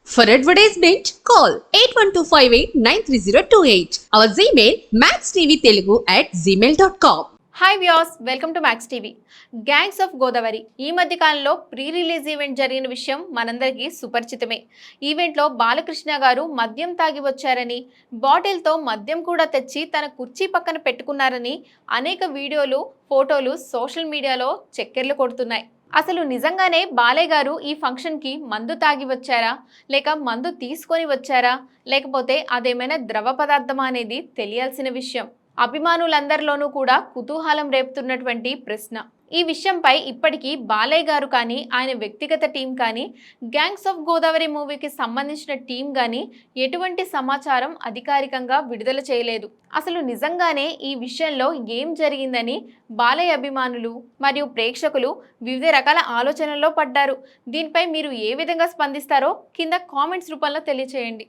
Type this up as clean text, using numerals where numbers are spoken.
For advertisement, call 8125893028. Our Gmail maxtvtelugu@gmail.com. Hi viewers, welcome to max TV. Gangs of Godavari ఈ మధ్య కాలంలో pre release event జరిగిన విషయం మనందరికీ సుపరిచితమే. ఈవెంట్లో బాలకృష్ణ గారు మద్యం తాగి వచ్చారని, బాటిల్తో మద్యం కూడా తెచ్చి తన కుర్చీ పక్కన పెట్టుకున్నారని అనేక వీడియోలు, ఫోటోలు సోషల్ మీడియాలో చక్కెర్లు కొడుతున్నాయి. అసలు నిజంగానే బాలయ్య గారు ఈ ఫంక్షన్కి మందు తాగి వచ్చారా, లేక మందు తీసుకొని వచ్చారా, లేకపోతే అదేమైనా ద్రవ పదార్థమా అనేది తెలియాల్సిన విషయం. అభిమానులందరిలోనూ కూడా కుతూహలం రేపుతున్నటువంటి ప్రశ్న. ఈ విషయంపై ఇప్పటికీ బాలయ్య గారు కానీ, ఆయన వ్యక్తిగత టీం కానీ, గ్యాంగ్స్ ఆఫ్ గోదావరి మూవీకి సంబంధించిన టీం కానీ ఎటువంటి సమాచారం అధికారికంగా విడుదల చేయలేదు. అసలు నిజంగానే ఈ విషయంలో ఏం జరిగిందని బాలయ్య అభిమానులు మరియు ప్రేక్షకులు వివిధ రకాల ఆలోచనల్లో పడ్డారు. దీనిపై మీరు ఏ విధంగా స్పందిస్తారో కింద కామెంట్స్ రూపంలో తెలియచేయండి.